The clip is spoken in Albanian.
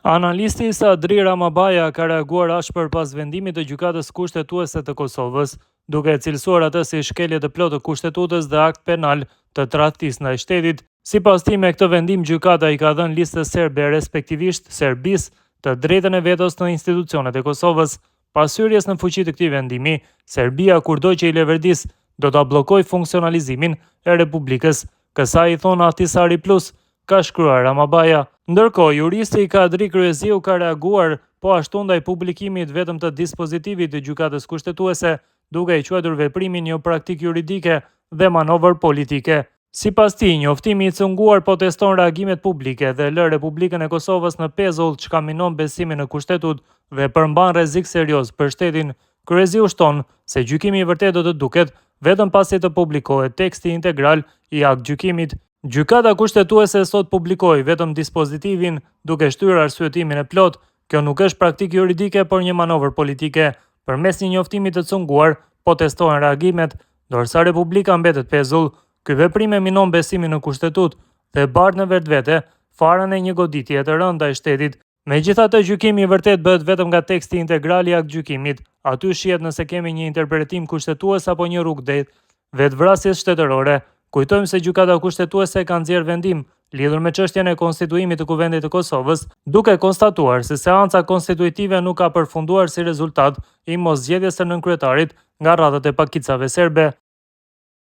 Analisti Sadri Ramabaja ka reaguar ashpër pas vendimit të gjykatës kushtetuese të Kosovës, duke cilësuar atë si shkelje të plotë të kushtetutës dhe akt penal të tradhtisë ndaj shtetit. Sipas tij, me këtë vendim gjykata i ka dhënë listës serbe, respektivisht Serbisë, të drejtën e vetos në institucionet e Kosovës. Pas hyrjes në fuqi të këtij vendimi, Serbia kurdo që i leverdis do ta bllokojë funksionalizimin e Republikës, kësaj i thon Ahtisaari Plus, ka shkruar Ramabaja. Ndërkohë, juristi Kadri Kryeziu ka reaguar po ashtu ndaj publikimit vetëm të dispozitivit të gjykatës kushtetuese, duke i quajtur veprimin një praktikë juridike dhe manovër politike. Sipas tij, njoftimi i cunguar po teston reagimet publike dhe lë Republikën e Kosovës në pezull, çka minon besimin në kushtetut dhe përmban rrezik serioz për shtetin. Kryeziu shton se gjykimi i vërtet do të duket vetëm pasi të publikohet teksti integral i aktgjykimit. Gjykata kushtetuese sot publikoi vetëm dispozitivin duke shtyrë arsyetimin e plot. Kjo nuk është praktikë juridike, por një manovër politike. Përmes një njoftimi të cunguar, po testohen reagimet, ndërsa Republika mbetet pezull. Ky veprim e minon besimin në kushtetut dhe bart në vetvete farën e një goditje të rëndë ndaj shtetit. Megjithatë, gjykimi i vërtet bëhet vetëm nga teksti integral i aktgjykimit. Aty shihet nëse kemi një interpretim kushtetues apo një rrugë drejt vetvrasjes shtetërore. Kujtojmë se gjykata kushtetuese ka nxjerrë vendim lidhur me çështjen e konstituimit të Kuvendit të Kosovës, duke konstatuar se seanca konstituitive nuk ka përfunduar si rezultat i moszgjedhjes së nënkryetarit nga radhët e pakicave serbe.